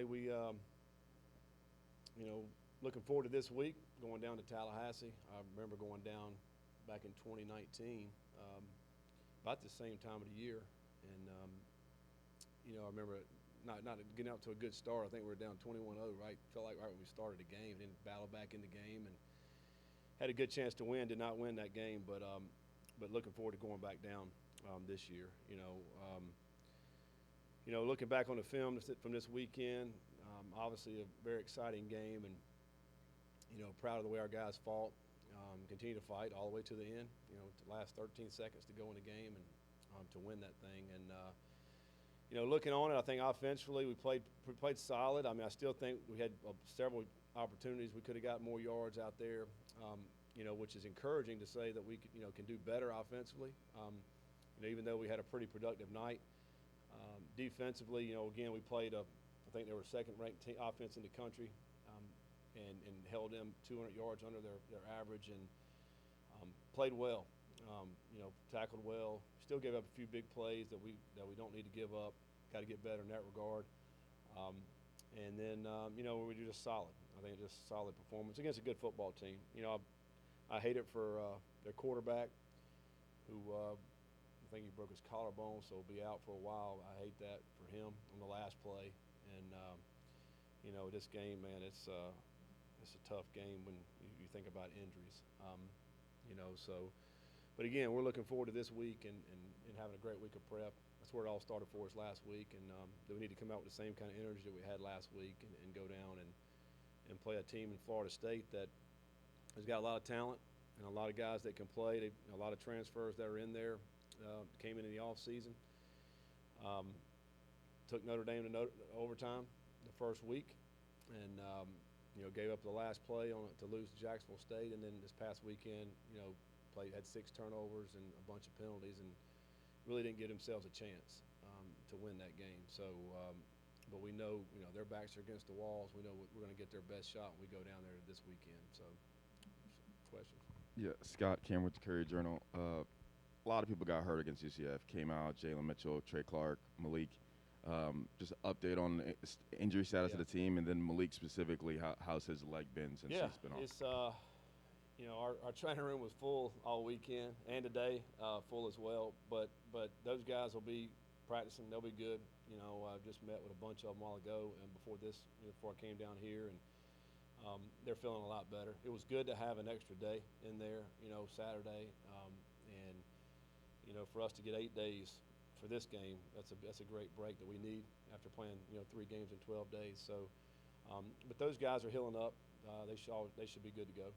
excitingly, we, looking forward to this week, going down to Tallahassee. I remember going down back in 2019, about the same time of the year, and I remember not getting out to a good start. I think we were down 21-0, right? Felt like right when we started the game, then battled back in the game and had a good chance to win. Did not win that game, but looking forward to going back down this year. Looking back on the film from this weekend, obviously a very exciting game, and proud of the way our guys fought, continue to fight all the way to the end. The last 13 seconds to go in the game and to win that thing. And looking on it, I think offensively we played solid. I mean, I still think we had several opportunities. We could have got more yards out there, which is encouraging to say that we can do better offensively. Even though we had a pretty productive night. Defensively, again, we played I think they were second-ranked offense in the country, and held them 200 yards under their average, and played well. Tackled well. Still gave up a few big plays that we don't need to give up. Got to get better in that regard. And then we were just solid. I think just solid performance against a good football team. I hate it for their quarterback, who I think he broke his collarbone, so he'll be out for a while. I hate that for him on the last play. And this game, man, it's a tough game when you think about injuries. But again, we're looking forward to this week and having a great week of prep. That's where it all started for us last week, and we need to come out with the same kind of energy that we had last week and go down and play a team in Florida State that has got a lot of talent and a lot of guys that can play. A lot of transfers that are in there came in the offseason. Took Notre Dame to overtime the first week, and gave up the last play to lose to Jacksonville State, and then this past weekend, had 6 turnovers and a bunch of penalties, and really didn't give themselves a chance to win that game. So, but we know, their backs are against the walls. We know we're going to get their best shot when we go down there this weekend. So, questions? Yeah, Scott Cameron with the Courier-Journal. A lot of people got hurt against UCF. Came out, Jalen Mitchell, Trey Clark, Malik. Just an update on the injury status of the team, and then Malik specifically, how's his leg been since he's been off? It's our training room was full all weekend and today, full as well. But those guys will be practicing; they'll be good. I just met with a bunch of them a while ago, and before I came down here, and they're feeling a lot better. It was good to have an extra day in there, Saturday, and for us to get 8 days for this game, that's a great break that we need after playing 3 games in 12 days. So, but those guys are healing up. They should be good to go.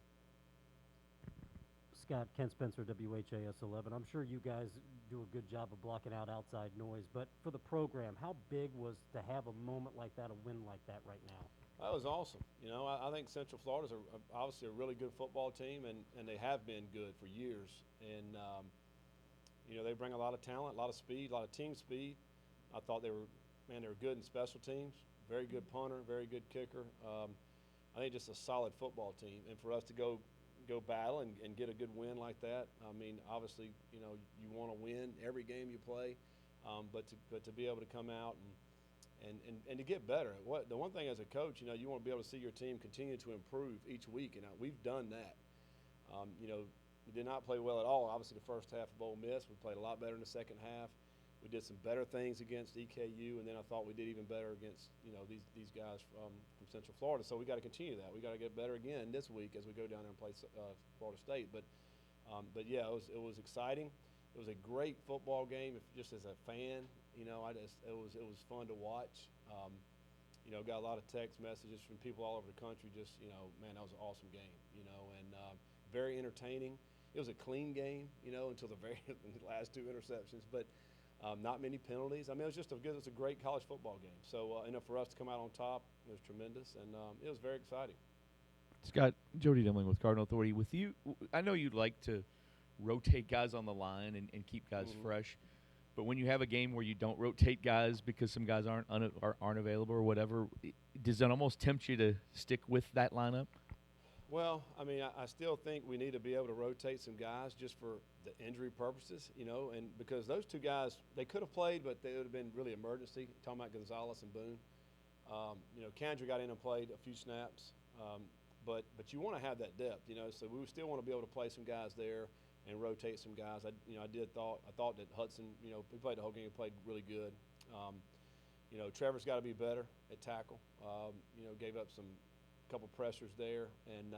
Scott, Ken Spencer, WHAS 11. I'm sure you guys do a good job of blocking out outside noise, but for the program, how big was to have a moment like that, a win like that right now? That was awesome. I think Central Florida's obviously a really good football team, and they have been good for years. And they bring a lot of talent, a lot of speed, a lot of team speed. I thought they were good in special teams, very good punter, very good kicker. I think just a solid football team. And for us to go battle and get a good win like that, I mean, obviously, you want to win every game you play, but to be able to come out and to get better. The one thing as a coach, you want to be able to see your team continue to improve each week, and we've done that. We did not play well at all. Obviously, the first half of Ole Miss, we played a lot better in the second half. We did some better things against EKU, and then I thought we did even better against these guys from Central Florida. So we got to continue that. We got to get better again this week as we go down there and play Florida State. But yeah, it was exciting. It was a great football game. Just as a fan, it was fun to watch. Got a lot of text messages from people all over the country. Just man, that was an awesome game. And very entertaining. It was a clean game, until the last 2 interceptions, but not many penalties. I mean, it was a great college football game. So, for us to come out on top, it was tremendous, and it was very exciting. Scott, Jody Demling with Cardinal Authority. With you, I know you'd like to rotate guys on the line and keep guys fresh, but when you have a game where you don't rotate guys because some guys aren't available or whatever, does that almost tempt you to stick with that lineup? Well, I mean, I still think we need to be able to rotate some guys just for the injury purposes, and because those 2 guys, they could have played, but they would have been really emergency, talking about Gonzalez and Boone. You know, Kendra got in and played a few snaps, but you want to have that depth, you know. So we still want to be able to play some guys there and rotate some guys. I thought that Hudson, you know, he played the whole game. He played really good. You know, Trevor's got to be better at tackle. You know, gave up a couple pressures there, and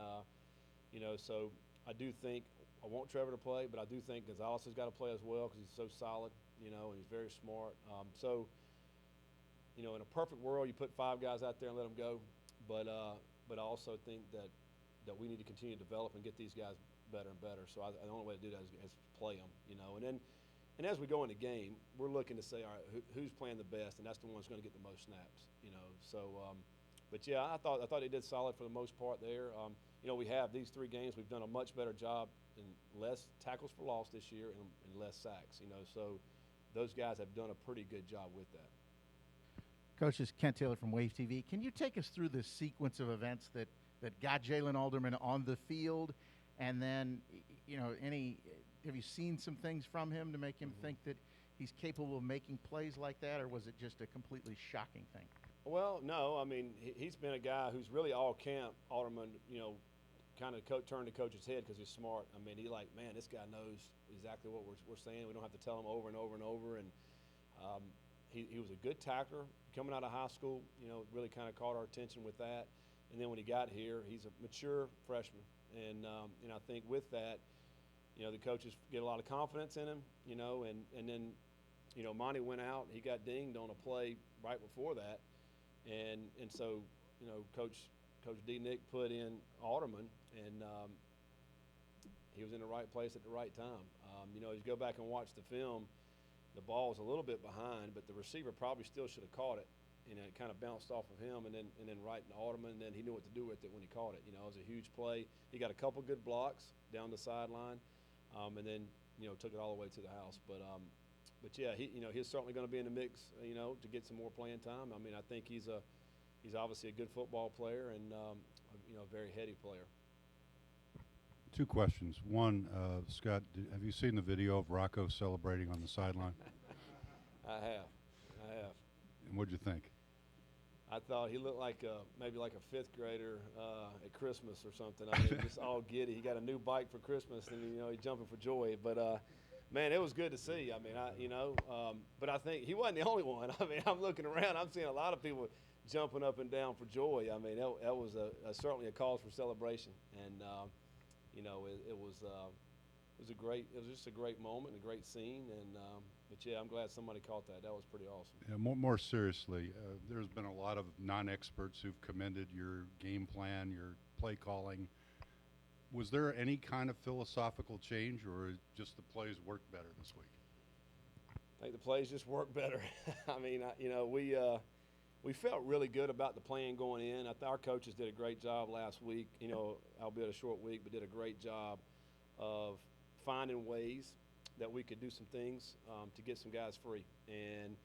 you know, so I do think I want Trevor to play, but I do think Gonzalez has got to play as well because he's so solid, you know, and he's very smart. So, you know, in a perfect world, you put 5 guys out there and let them go, but I also think that we need to continue to develop and get these guys better and better. So the only way to do that is play them, you know, and as we go in the game, we're looking to say, all right, who's playing the best, and that's the one who's going to get the most snaps, you know. So, but yeah, I thought they did solid for the most part there. You know, we have these 3 games. We've done a much better job in less tackles for loss this year and less sacks, you know. So those guys have done a pretty good job with that. Coach, this is Kent Taylor from Wave TV. Can you take us through the sequence of events that got Jalen Alderman on the field, and then, you know, have you seen some things from him to make him think that he's capable of making plays like that, or was it just a completely shocking thing? Well, no. I mean, he's been a guy who's really all camp. Alderman, you know, kind of turned the coach's head because he's smart. I mean, man, this guy knows exactly what we're saying. We don't have to tell him over and over and over. And he was a good tackler coming out of high school. You know, really kind of caught our attention with that. And then when he got here, he's a mature freshman. And I think with that, you know, the coaches get a lot of confidence in him. You know, and then, you know, Monty went out. He got dinged on a play right before that. And so, you know, Coach D. Nick put in Alderman, and he was in the right place at the right time. You know, as you go back and watch the film, the ball was a little bit behind, but the receiver probably still should have caught it. You know, it kind of bounced off of him, and then right in Alderman, and then he knew what to do with it when he caught it. You know, it was a huge play. He got a couple good blocks down the sideline, and then, you know, took it all the way to the house. But yeah, he's certainly going to be in the mix, you know, to get some more playing time. I mean, I think he's obviously a good football player and you know, a very heady player. 2 questions. One, Scott, have you seen the video of Rocco celebrating on the sideline? I have. And what'd you think? I thought he looked like maybe like a 5th grader at Christmas or something. I mean, just all giddy. He got a new bike for Christmas, and you know, he's jumping for joy. But man, it was good to see. I mean, but I think he wasn't the only one. I mean, I'm looking around. I'm seeing a lot of people jumping up and down for joy. I mean, that was certainly a cause for celebration, and you know, it was just a great moment and a great scene. And but yeah, I'm glad somebody caught that. That was pretty awesome. Yeah, more seriously, there's been a lot of non-experts who've commended your game plan, your play calling. Was there any kind of philosophical change, or just the plays worked better this week? I think the plays just worked better. I mean, you know, we felt really good about the plan going in. I thought our coaches did a great job last week, you know, albeit a short week, but did a great job of finding ways that we could do some things to get some guys free. And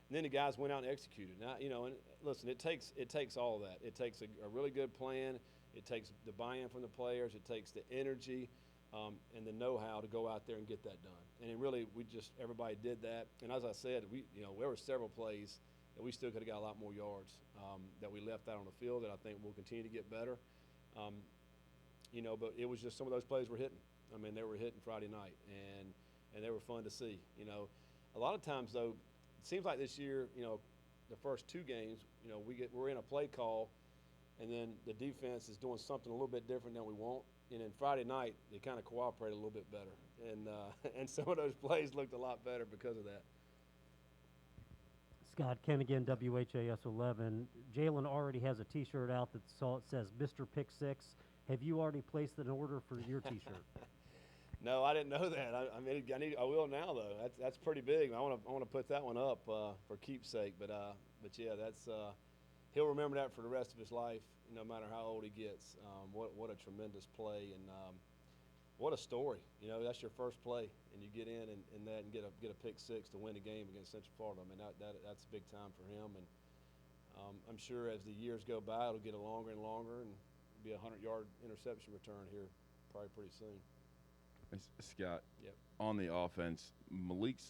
then the guys went out and executed. Now, you know, and listen, it takes all of that. It takes a really good plan. It takes the buy-in from the players. It takes the energy and the know-how to go out there and get that done. And it really, everybody did that. And as I said, there were several plays that we still could have got a lot more yards that we left out on the field that I think we'll continue to get better. You know, but it was just some of those plays were hitting. I mean, they were hitting Friday night, and they were fun to see. You know, a lot of times though, it seems like this year, you know, the first 2 games, you know, we're in a play call, and then the defense is doing something a little bit different than we want. And then Friday night, they kind of cooperated a little bit better, and some of those plays looked a lot better because of that. Scott, Ken again, WHAS 11. Jalen already has a T-shirt out that says Mr. Pick 6. Have you already placed an order for your T-shirt? No, I didn't know that. I will now though. That's pretty big. I want to put that one up for keepsake. But yeah, he'll remember that for the rest of his life, no matter how old he gets. What a tremendous play, and what a story. You know, that's your first play, and you get in and get a pick 6 to win a game against Central Florida. I mean, that's big time for him. And I'm sure as the years go by, it'll get longer and longer, and be a 100-yard interception return here probably pretty soon. Scott, yep. On the offense,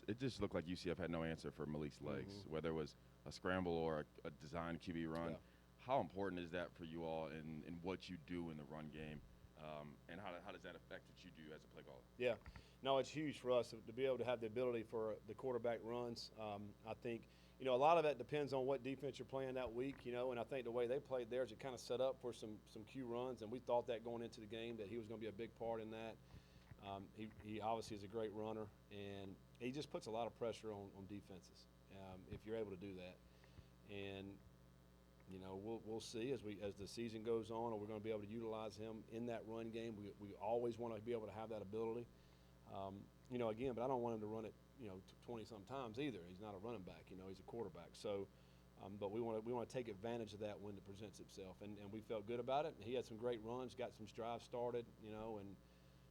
it just looked like UCF had no answer for Malik's legs, whether it was a scramble or a design QB run. Yeah. How important is that for you all in what you do in the run game, and how does that affect what you do as a play caller? Yeah, no, it's huge for us to be able to have the ability for the quarterback runs. I think, a lot of that depends on what defense you're playing that week, and I think the way they played theirs, it kind of set up for some Q runs, and we thought that going into the game that he was going to be a big part in that. He obviously is a great runner, and he just puts a lot of pressure on defenses if you're able to do that. And we'll see as the season goes on, or we're going to be able to utilize him in that run game. We always want to be able to have that ability. Again, but I don't want him to run it 20-some times either. He's not a running back. He's a quarterback. So, but we want to take advantage of that when it presents itself, and we felt good about it. He had some great runs, got some drives started, and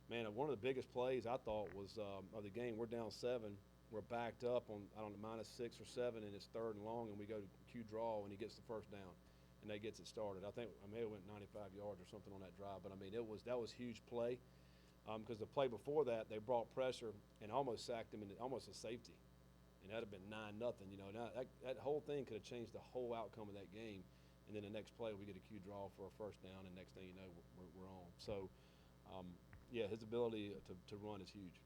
man, one of the biggest plays I thought was of the game. We're down 7. We're backed up on -6 or 7, and it's 3rd and long, and we go to Q draw, and he gets the first down, and that gets it started. I think I may have went 95 yards or something on that drive, but I mean that was huge play because the play before that they brought pressure and almost sacked him, and almost a safety, and that'd have been 9-0. Now that whole thing could have changed the whole outcome of that game, and then the next play we get a Q draw for a first down, and next thing you know we're on. So. Yeah, his ability to run is huge.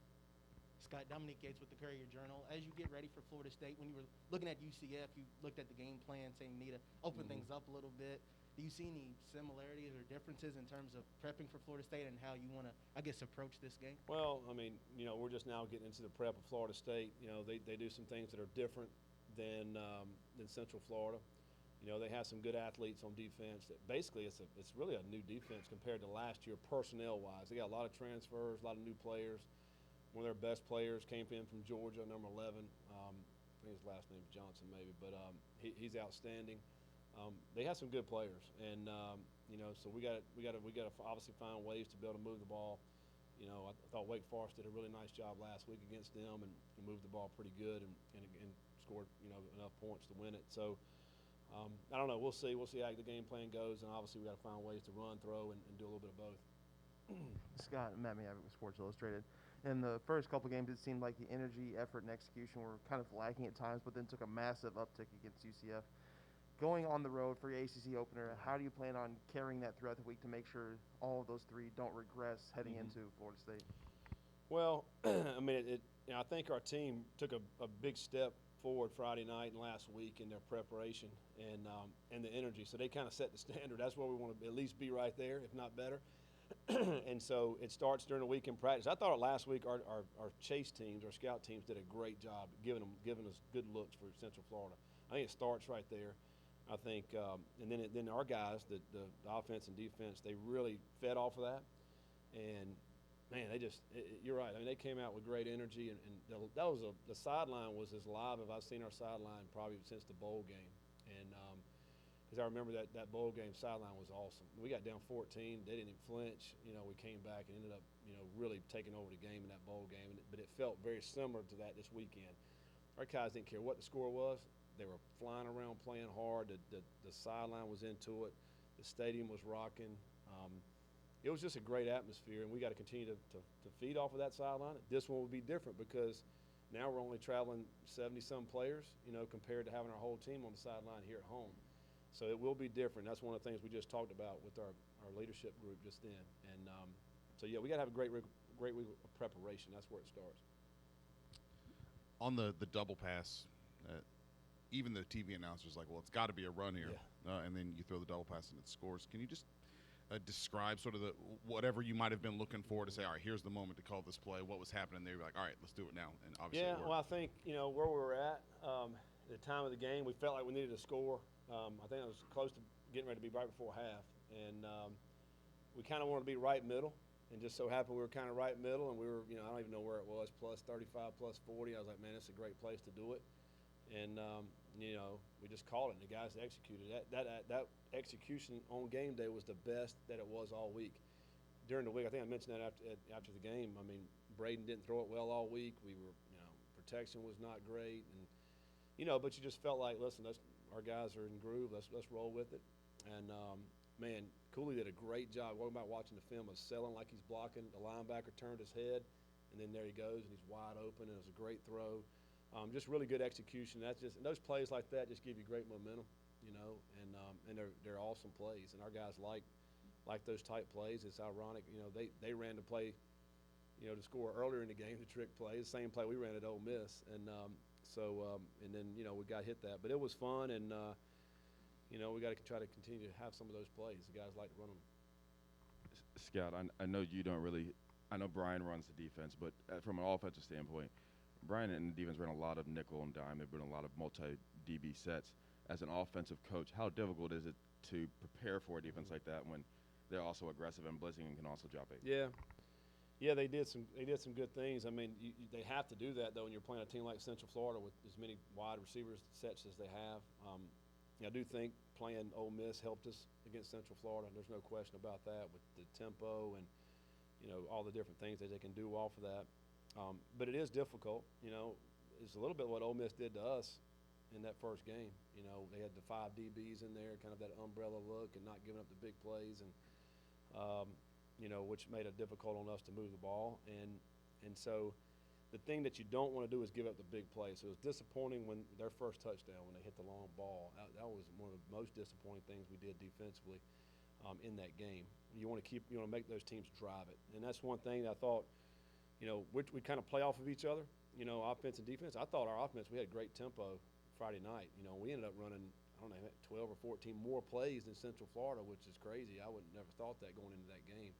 Scott, Dominique Gates with the Courier-Journal. As you get ready for Florida State, when you were looking at UCF, you looked at the game plan, saying you need to open things up a little bit. Do you see any similarities or differences in terms of prepping for Florida State and how you want to, approach this game? Well, I mean, we're just now getting into the prep of Florida State. They do some things that are different than Central Florida. They have some good athletes on defense. Basically, it's really a new defense compared to last year personnel-wise. They got a lot of transfers, a lot of new players. One of their best players came in from Georgia, number 11. I think his last name's Johnson, maybe, but he's outstanding. They have some good players, and so we got to obviously find ways to be able to move the ball. I thought Wake Forest did a really nice job last week against them and moved the ball pretty good and scored enough points to win it. So. I don't know. We'll see. We'll see how the game plan goes, and obviously we got to find ways to run, throw, and do a little bit of both. Scott, Matt Miyavick with Sports Illustrated. In the first couple games, it seemed like the energy, effort, and execution were kind of lacking at times, but then took a massive uptick against UCF. Going on the road for your ACC opener, how do you plan on carrying that throughout the week to make sure all of those three don't regress heading into Florida State? Well, I mean, I think our team took a big step forward Friday night and last week in their preparation and the energy. So they kind of set the standard. That's where we want to at least be right there, if not better. And so it starts during the week in practice. I thought last week our chase teams, our scout teams, did a great job giving us good looks for Central Florida. I think it starts right there. I think, and then our guys, the offense and defense, they really fed off of that. And man, you're right. I mean, they came out with great energy, and the sideline was as live as I've seen our sideline probably since the bowl game. And because I remember that bowl game sideline was awesome. We got down 14. They didn't even flinch. We came back and ended up, really taking over the game in that bowl game. But it felt very similar to that this weekend. Our guys didn't care what the score was. They were flying around, playing hard. The sideline was into it. The stadium was rocking. It was just a great atmosphere, and we got to continue to feed off of that sideline. This one will be different because now we're only traveling 70-some players, compared to having our whole team on the sideline here at home. So it will be different. That's one of the things we just talked about with our leadership group just then. And so, yeah, we got to have a great week of preparation. That's where it starts. On the double pass, even the TV announcer's like, well, it's got to be a run here. Yeah. And then you throw the double pass and it scores. Can you just describe sort of whatever you might have been looking for to say, all right, here's the moment to call this play. What was happening there? You're like, all right, let's do it now. And obviously it worked. Well, I think, where we were at the time of the game, we felt like we needed a score. I think it was close to getting ready to be right before half. And we kind of wanted to be right middle. And just so happened we were kind of right middle. And we were, I don't even know where it was, plus 35, plus 40. I was like, man, it's a great place to do it. And, we just called it, and the guys executed. That execution on game day was the best that it was all week. During the week, I think I mentioned that after the game. I mean, Braden didn't throw it well all week. We were, protection was not great. And, but you just felt like, listen, our guys are in groove. Let's roll with it. And, man, Cooley did a great job. What about watching the film of selling like he's blocking. The linebacker turned his head, and then there he goes, and he's wide open, and it was a great throw. Just really good execution. And those plays like that just give you great momentum, you know, and they're awesome plays. And our guys like those type plays. It's ironic, you know, they ran the play, you know, to score earlier in the game, the trick play, the same play we ran at Ole Miss. And and then, you know, we got hit that. But it was fun, and, you know, we got to try to continue to have some of those plays. The guys like to run them. Scout, I know you don't really – I know Brian runs the defense, but from an offensive standpoint, Brian and the defense ran a lot of nickel and dime. They've run a lot of multi-DB sets. As an offensive coach, how difficult is it to prepare for a defense like that when they're also aggressive and blitzing and can also drop eight? Yeah, they did some good things. I mean, they have to do that, though, when you're playing a team like Central Florida with as many wide receivers sets as they have. I do think playing Ole Miss helped us against Central Florida. There's no question about that with the tempo and, you know, all the different things that they can do off of that. But it is difficult. You know, it's a little bit what Ole Miss did to us in that first game. You know, they had the 5 DBs in there, kind of that umbrella look and not giving up the big plays, and you know, which made it difficult on us to move the ball. And so the thing that you don't want to do is give up the big play. So it was disappointing when their first touchdown, when they hit the long ball. That was one of the most disappointing things we did defensively in that game. You want to make those teams drive it, and that's one thing I thought. You know, we kind of play off of each other. You know, offense and defense. I thought our offense, we had great tempo Friday night. You know, we ended up running, I don't know, 12 or 14 more plays than Central Florida, which is crazy. I would never thought that going into that game.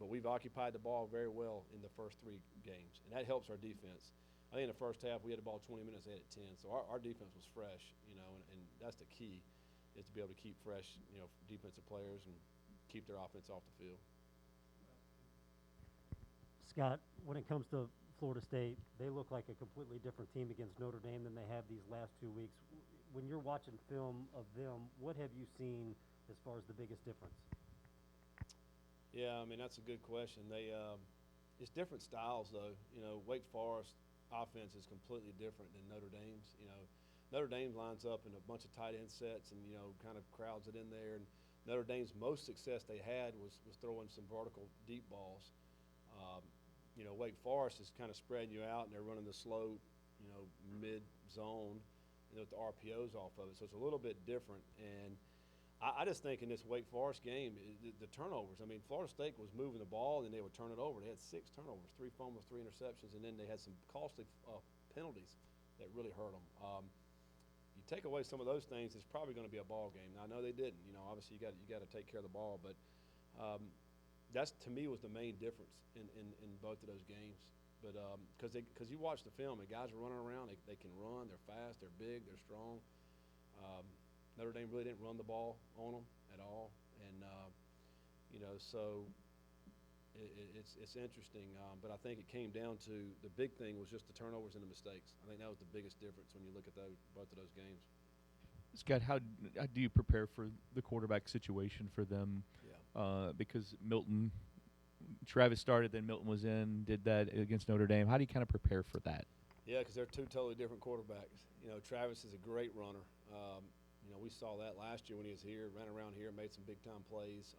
But we've occupied the ball very well in the first 3 games, and that helps our defense. I think in the first half we had the ball 20 minutes, they had it 10. So our defense was fresh, you know, and that's the key, is to be able to keep fresh, you know, defensive players and keep their offense off the field. Scott, when it comes to Florida State, they look like a completely different team against Notre Dame than they have these last 2 weeks. When you're watching film of them, what have you seen as far as the biggest difference? Yeah, I mean, that's a good question. It's different styles, though. You know, Wake Forest offense is completely different than Notre Dame's. You know, Notre Dame lines up in a bunch of tight end sets and, you know, kind of crowds it in there. And Notre Dame's most success they had was throwing some vertical deep balls. You know, Wake Forest is kind of spreading you out, and they're running the slow, you know, mid-zone, you know, with the RPOs off of it. So it's a little bit different. And I just think in this Wake Forest game, the turnovers. I mean, Florida State was moving the ball, and then they would turn it over. They had 6 turnovers, 3 fumbles, 3 interceptions, and then they had some costly penalties that really hurt them. You take away some of those things, it's probably going to be a ball game. Now, I know they didn't. You know, obviously you got to take care of the ball, but that's, to me, was the main difference in both of those games. But because you watch the film, the guys are running around. They can run. They're fast. They're big. They're strong. Notre Dame really didn't run the ball on them at all, and you know, so it's interesting. But I think it came down to the big thing was just the turnovers and the mistakes. I think that was the biggest difference when you look at both of those games. Scott, how do you prepare for the quarterback situation for them? Yeah. Because Travis started, then Milton was in, did that against Notre Dame. How do you kind of prepare for that? Yeah, because they're 2 totally different quarterbacks. You know, Travis is a great runner. You know, we saw that last year when he was here, ran around here, made some big-time plays.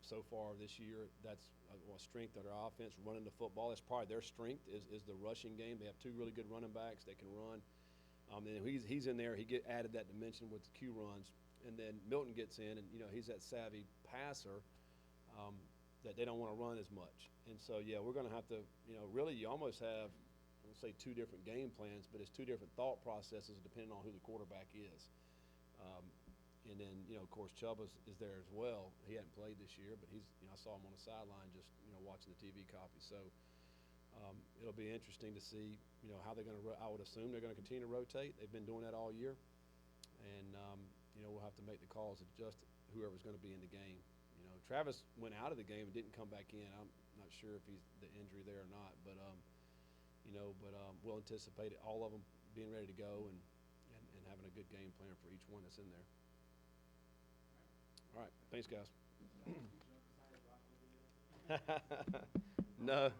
So far this year, that's a strength of their offense, running the football. That's probably their strength is the rushing game. They have 2 really good running backs that can run. And he's in there. He added that dimension with the Q runs. And then Milton gets in, and, you know, he's that savvy passer that they don't want to run as much. And so, yeah, we're going to have to, you know, really you almost have, I won't say 2 different game plans, but it's 2 different thought processes depending on who the quarterback is. And then, you know, of course, Chubb is there as well. He hadn't played this year, but he's, you know, I saw him on the sideline just, you know, watching the TV copy. So it'll be interesting to see, you know, how they're going to – I would assume they're going to continue to rotate. They've been doing that all year. And, you know, we'll have to make the calls of just whoever's going to be in the game. You know, Travis went out of the game and didn't come back in. I'm not sure if he's the injury there or not. But, you know, we'll anticipate all of them being ready to go and having a good game plan for each one that's in there. All right. Thanks, guys. No.